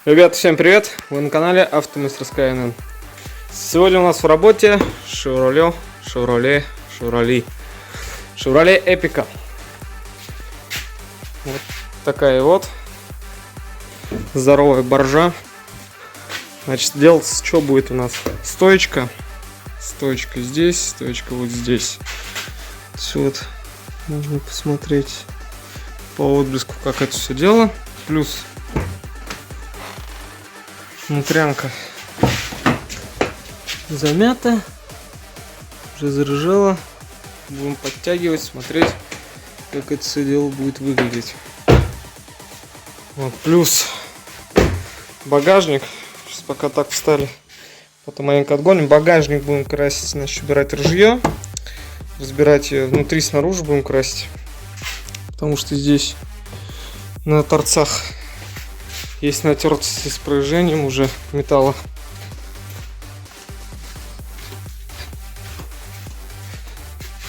Ребята, всем привет! Вы на канале Автомастерская НН. Сегодня у нас в работе Chevrolet Epica. Вот такая вот здоровая боржа. Значит, делать что будет у нас? Стоечка здесь, стоечка вот здесь. Все вот можно посмотреть по отблеску, как это все дело. Плюс внутрянка замята, уже заржала. Будем подтягивать, смотреть, как это все дело будет выглядеть. Вот, плюс багажник. Сейчас пока так встали, потом маленько отгоним. Багажник будем красить, значит, убирать ржье, разбирать ее внутри, снаружи будем красить, потому что здесь на торцах есть натертости с проезжением уже металла.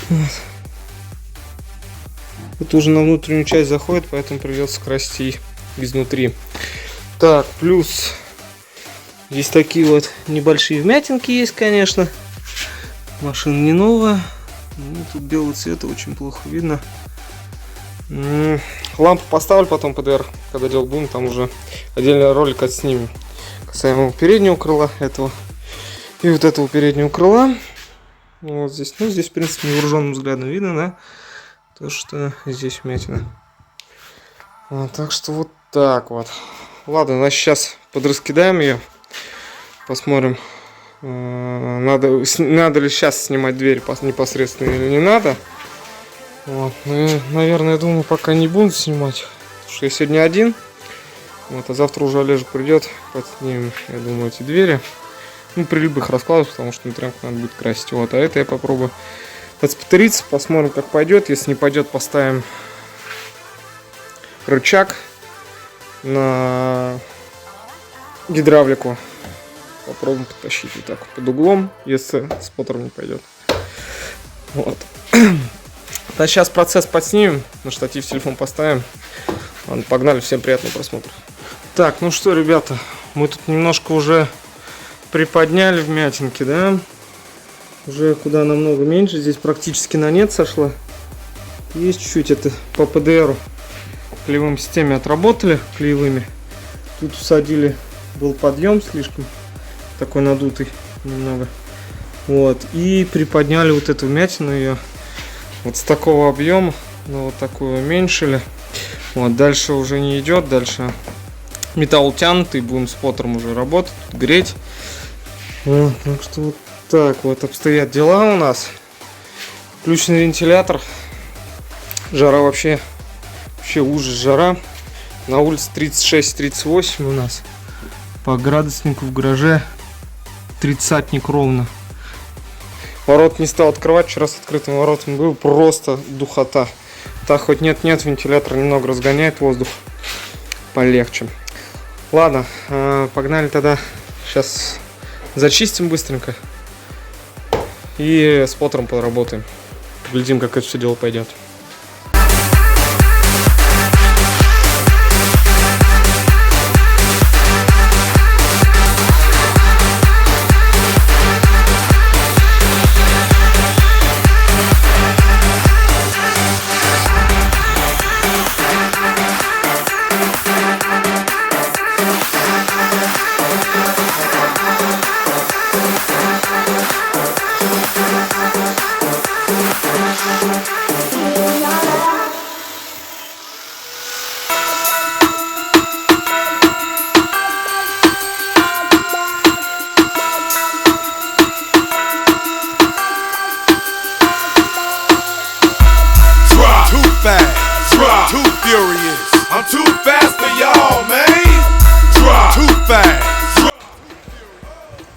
Вот. Это уже на внутреннюю часть заходит, поэтому придется красить и изнутри. Так, плюс здесь такие вот небольшие вмятинки есть, конечно. Машина не новая. Ну, тут белого цвета очень плохо видно. Лампу поставлю потом ПДР, когда делать будем, там уже отдельный ролик отснимем. Касаемо переднего крыла этого и вот этого переднего крыла. Вот здесь, ну здесь в принципе невооруженным взглядом видно, да, то что здесь вмятина. Вот, так что вот так вот. Ладно, значит, сейчас подраскидаем ее, посмотрим, надо ли сейчас снимать дверь непосредственно или не надо. Вот, ну, наверное, я думаю, пока не будем снимать, потому что я сегодня один. Вот, а завтра уже Олежек придет, подснимем, я думаю, эти двери. Ну, при любых раскладах, потому что внутрянку надо будет красить. Вот, а это я попробую подспотериться, посмотрим, как пойдет. Если не пойдет, поставим рычаг на гидравлику. Попробуем подтащить вот так под углом, если споттером не пойдет. Вот. Да, сейчас процесс подснимем, на штатив телефон поставим. Ладно, погнали, всем приятного просмотра. Так, ну что, ребята, мы тут немножко уже приподняли вмятинки, да? Уже куда намного меньше, здесь практически на нет сошла. Есть чуть-чуть, это по ПДРу клеевым системе отработали, клеевыми. Тут усадили, был подъем слишком такой надутый немного. Вот, и приподняли вот эту вмятину ее. Вот с такого объема, ну, вот такую уменьшили. Вот, дальше уже не идет, дальше металл утянутый, будем споттером уже работать, греть. Вот, так что вот так вот обстоят дела у нас. Включенный вентилятор. Жара вообще ужас, жара. На улице 36-38 у нас. По градуснику в гараже 30-ник ровно. Ворот не стал открывать, вчера с открытыми воротами был, просто духота. Так, хоть нет-нет, вентилятор немного разгоняет воздух, полегче. Ладно, погнали тогда, сейчас зачистим быстренько и споттером поработаем. Поглядим, как это все дело пойдет.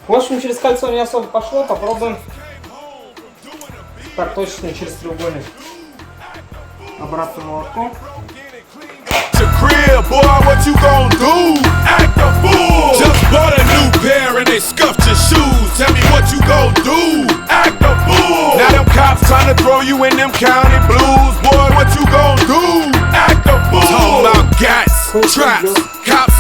В общем, через кольцо не особо пошло, попробуем. Так, точно через треугольник. Обратным молотком. Traps, cops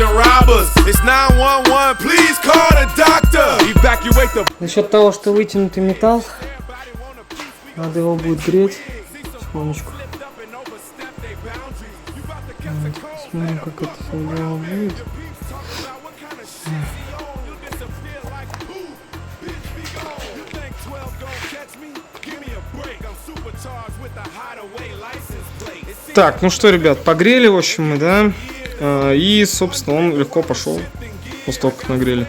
Насчет того, что вытянутый металл, надо его будет греть. Секундочку. Посмотрим, как это все дело будет. Так, ну что, ребят, погрели, в общем, мы, да. И, собственно, он легко пошел. После того, как нагрели.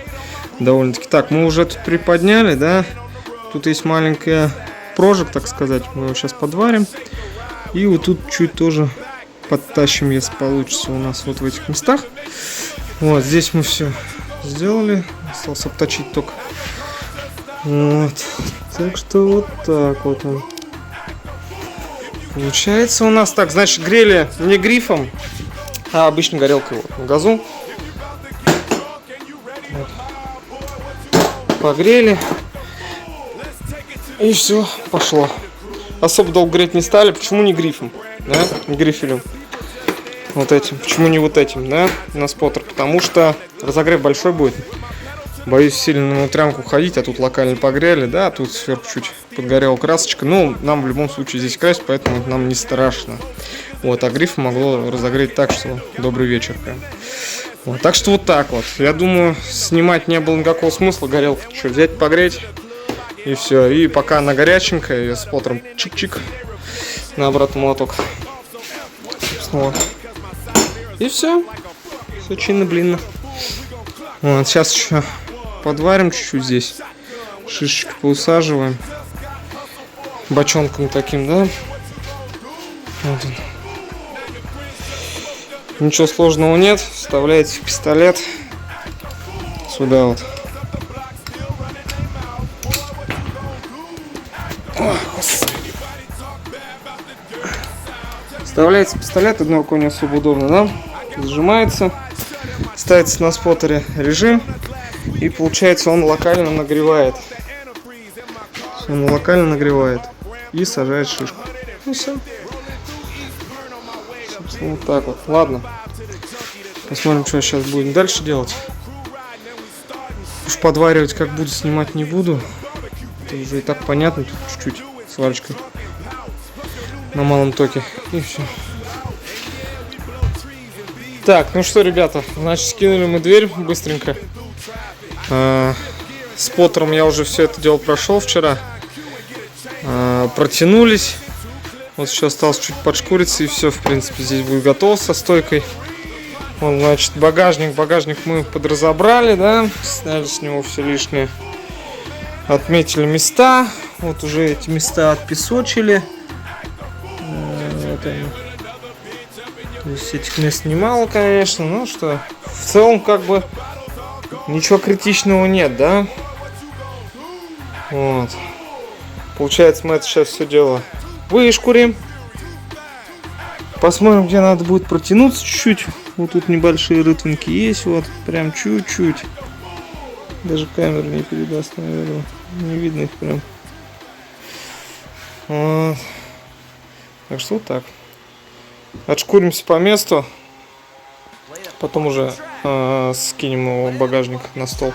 Довольно-таки. Так, мы уже тут приподняли, да. Тут есть маленькая прожиг, так сказать. Мы его сейчас подварим. И вот тут чуть тоже подтащим, если получится у нас вот в этих местах. Вот, здесь мы все сделали. Осталось обточить только. Вот. Так что вот так вот он. Получается у нас так. Значит, грели не грифом, а обычной горелкой вот на газу. Вот. Погрели. И все, пошло. Особо долго греть не стали. Почему не грифом? Да? Не грифелем. Вот этим. Почему не вот этим, да? На споттер. Потому что разогрев большой будет. Боюсь сильно на внутрянку ходить, а тут локально погрели, да, тут сверху чуть подгорела красочка. Ну, нам в любом случае здесь красить, поэтому нам не страшно. Вот, а гриф могло разогреть так, что добрый вечер прям. Вот, так что вот так вот. Я думаю, снимать не было никакого смысла. Горелку что, взять, погреть. И все. И пока она горяченькая, я с споттером чик-чик на обратный молоток. Вот. И все. Все чинно-блинно. Вот, сейчас еще подварим чуть-чуть здесь. Шишечки поусаживаем. Бочонком таким, да? Вот он. Ничего сложного нет. Вставляете в пистолет. Сюда вот. Вставляется пистолет, одной рукой не особо удобно, да? Зажимается. Ставится на споттере режим. И получается он локально нагревает. Он локально нагревает. И сажает шишку. И все. Собственно, вот так вот. Ладно. Посмотрим, что сейчас будем дальше делать. Уж подваривать как буду, снимать не буду. Это уже и так понятно. Тут чуть-чуть сварочкой. На малом токе. И все. Так, ну что, ребята, значит, скинули мы дверь быстренько. С поттером я уже все это дело прошел вчера. Протянулись. Вот сейчас осталось чуть подшкуриться, и все, в принципе, здесь будет готово со стойкой. Вот, значит, багажник мы подразобрали, да, сняли с него все лишнее. Отметили места. Вот уже эти места отпесочили. Вот они. То есть этих мест немало, конечно, но что, в целом как бы ничего критичного нет, да? Вот. Получается, мы это сейчас все дело вышкурим. Посмотрим, где надо будет протянуться чуть-чуть. Вот тут небольшие рытвинки есть, вот, прям чуть-чуть. Даже камера не передаст, наверное. Не видно их прям. Вот. Так что вот так. Отшкуримся по месту. Потом уже скинем его в багажник на стол.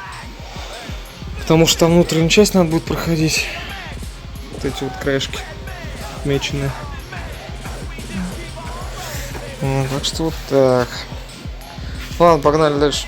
Потому что там внутренняя часть надо будет проходить. Вот эти вот краешки меченые. Вот, так что вот так. Ладно, погнали дальше.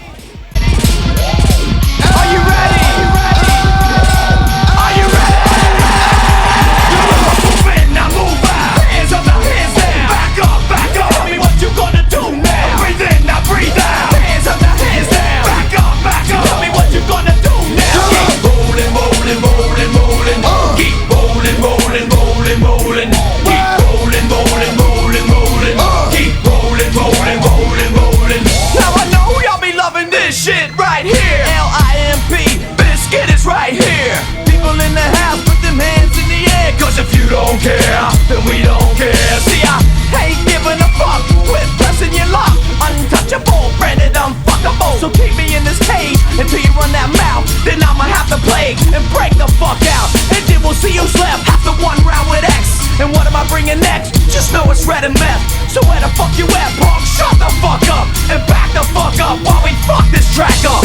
Next, just know it's red and meth. So where the fuck you at, punk? Shut the fuck up and back back the fuck up while we fuck this track up.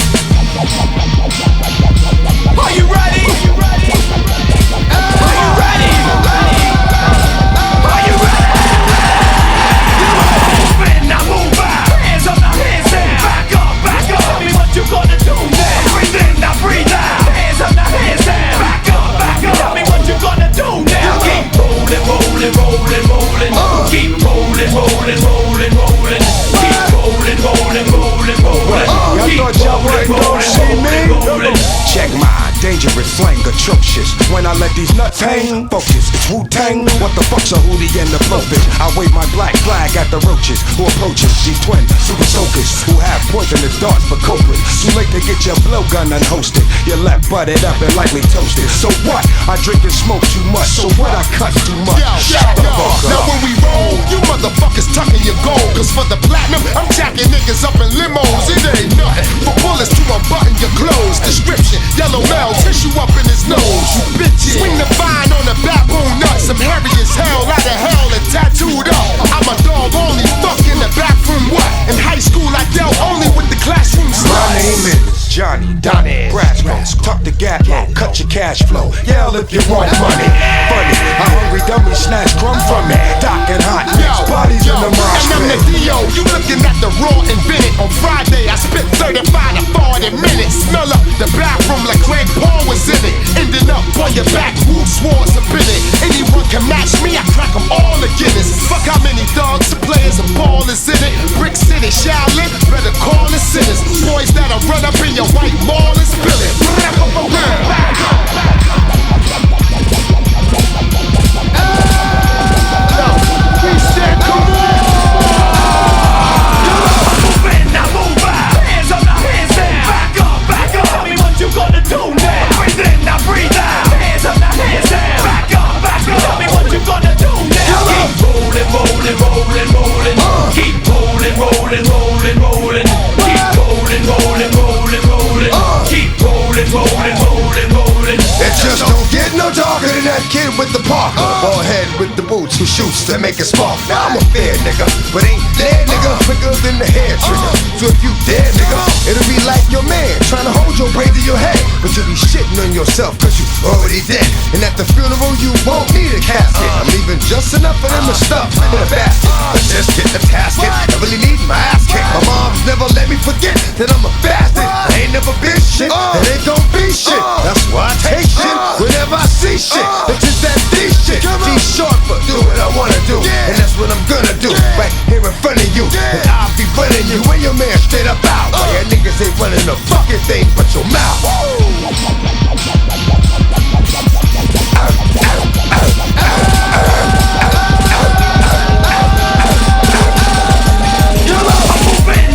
Are you ready? Are you ready? Are you ready? Are you ready? Move in, now move out. Hands up, now hands down. Back up, back up. Tell me what you gonna do now. Breathe in, now breathe out. Hands up, now hands down. Back up, back up. Tell me what you gonna do now. Keep rolling, rolling, rolling, rolling. Keep rolling, rolling, rolling, rolling. Keep rolling, rolling, rolling, rolling. Y'all thought y'all wasn't gonna see me? Check my dangerous slang, atrocious. When I let these nuts hang, focus, it's Wu-Tang. What the fuck's a hootie and the blowfish? I wave my black flag at the roaches who approaches these twin super soakers who have poisonous darts for culprits. Too late to get your blowgun unhosted. Your left butted up and lightly toasted. So what? I drink and smoke too much. So what? I cut too much. Yo, now when we roll, you motherfuckers tucking your gold. Cause for the platinum, I'm jacking niggas up in limos. It ain't nothing for bullets to unbutton your clothes. Description, yellow male, tissue up in his nose. You bitches, swing the vine on the baboon nuts. I'm hairy as hell, out of hell and tattooed up. I'm a dog only, fuck in the bathroom, what? In high school I dealt only with the classroom sluts. My name is Johnny Donnie Brasco. Tuck the gap low, cut your cash flow. Yell if you want money. Funny, a hungry dummy snatch crumb from me. Dockin' hot mix, bodies in the mosh and I'm the pit. D.O., you looking at the raw invented. On Friday I spit 35 to 40 minutes. Smell up the bathroom like Craig Paul was in it. Ending up on your back, who swore up in it. Anyone can match me, I crack them all to Guinness. Fuck how many dogs, players, and ball is in it. Brick City, Shaolin, better call the sinners. Boys that'll run up in your white mall and spill it. We said come on. Move in, now move out. Hands up, now hands down. Back up, back up. Tell me what you gonna do now. Breathe in, now breathe out. Hands up, now hands down. Back up, back up. Tell me what you gonna do now. Keep rolling, rolling, rolling, rolling. Keep rolling, rolling, rolling, rolling. Keep rolling, rolling, rolling, rolling. Keep rolling, rolling, rolling, rolling. It just don't get no darker than that kid with the Parker. Bald head with the boots who shoots to make it spark. Now I'm a fair nigga, but ain't dead nigga. Quicker than the hair trigger. So if you dead nigga, it'll be like your man trying to hold your brain to your head. But you'll be shitting on yourself cause you already dead. And at the funeral you won't need a casket. I'm leaving just enough of them to stuff in a basket. But just get the casket, I really need my ass kicked. My mom's never let me forget that I'm a bastard. I ain't never been shit, and ain't gon' be shit. That's why I take shit whenever I see shit. It's just that D shit. D short for do what I wanna do, and that's what I'm gonna do. Right here in front of you, and I'll be running you and your man straight up out. Why your niggas ain't running a fucking thing but your mouth.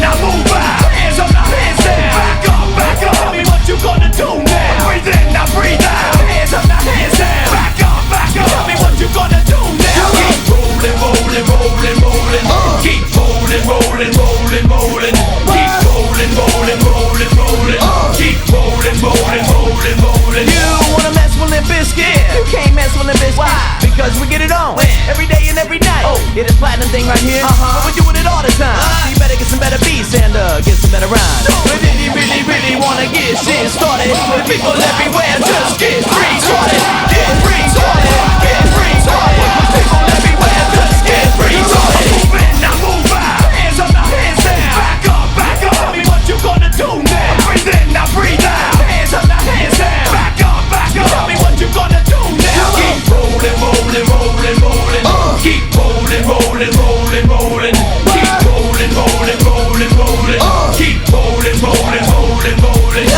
Now move out. Hands up, now hands down. Back up, back up. Tell me what you gonna do now. Breathe in, now breathe out. Hands up, now hands down. Back up, back up. Tell me what you gonna do now. Keep rolling, rolling, rolling, rolling. Keep rolling, rolling, rolling, rolling. Keep rolling, rolling, rolling, rolling. Keep rolling, rolling, rolling, rolling. You wanna mess with Limp Bizkit? You can't mess with Limp Bizkit. Why? Because we get it on every day and every night. It is platinum thing right here. But we're doing it all the time. So you better get some better beats and get some better rhymes. But if you really, really wanna get shit started, with people everywhere, just get free started. Get free started. Get free started. With people everywhere, just get free started. Move in, now move out. Hands up, now hands down. Back up, back up. Tell me what you gonna do now. Breathe in, now breathe out. Hands up, now hands down. Back up, back up. Tell me what you gonna do now. Keep rolling, rolling, rolling, rolling. Keep rolling, rolling, rolling, rolling. Keep rolling, rolling, rolling, rolling. Keep rolling, rolling, rolling, rolling.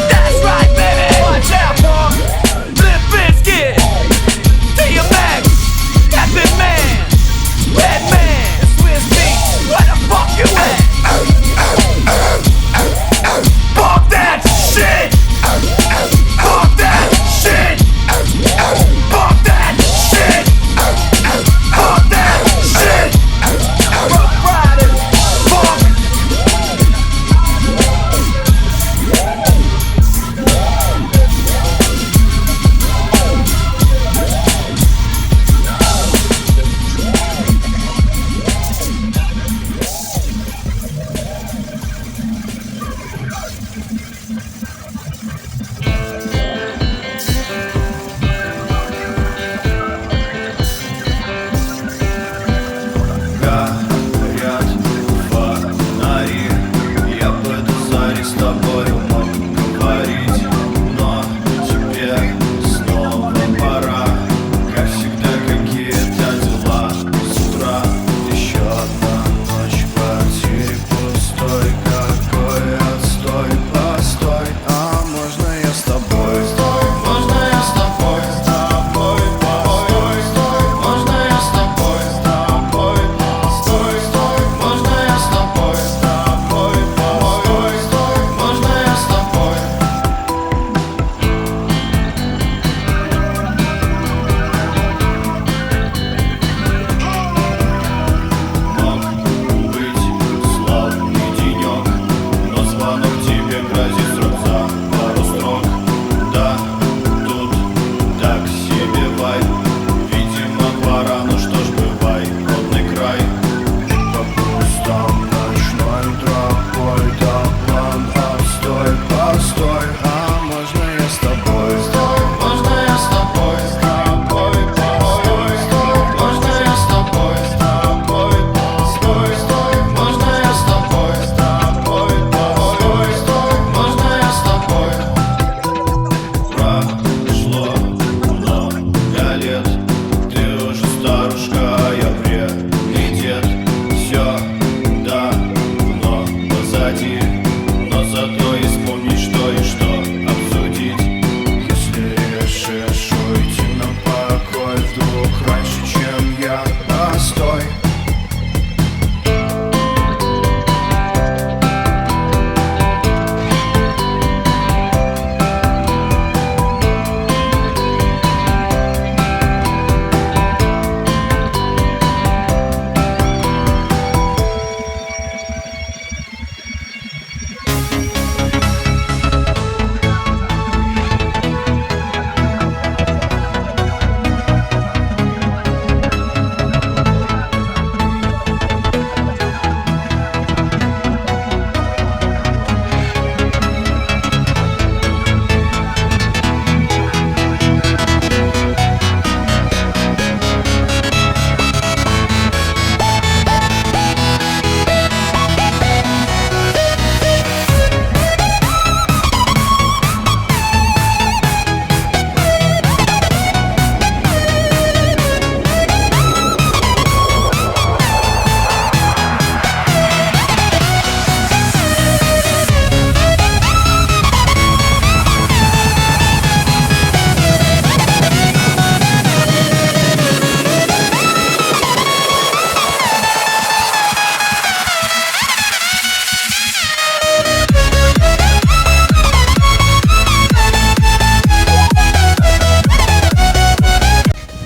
That's right, baby. Watch out, punk.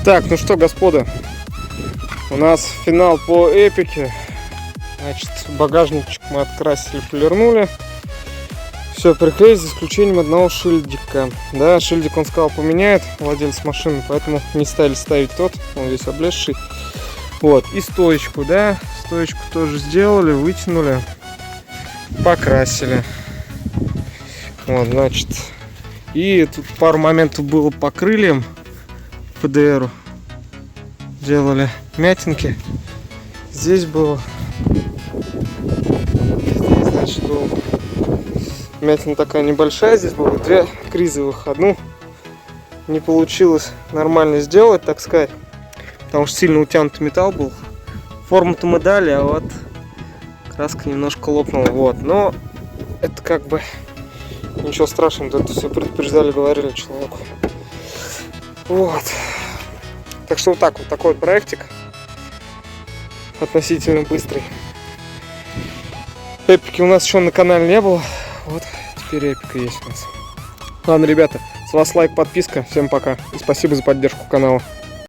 Так, ну что, господа, у нас финал по эпике. Значит, багажничек мы открасили, полирнули. Все, приклеили за исключением одного шильдика. Да, шильдик он сказал поменяет, владелец машины, поэтому не стали ставить тот, он весь облезший. Вот, и стоечку, да, стоечку тоже сделали, вытянули, покрасили. Вот, значит, и тут пару моментов было по крыльям ПДРу. Делали мятинки. Здесь было. Здесь, значит, было. Мятина такая небольшая. Здесь было 2 кризовых. Одну не получилось нормально сделать, так сказать. Потому что сильно утянутый металл был. Форму-то мы дали, а вот краска немножко лопнула. Вот. Но это как бы ничего страшного. Это все предупреждали, говорили человеку. Вот. Так что вот так вот, такой вот проектик. Относительно быстрый. Эпики у нас еще на канале не было. Вот, теперь эпика есть у нас. Ладно, ребята, с вас лайк, подписка. Всем пока. И спасибо за поддержку канала.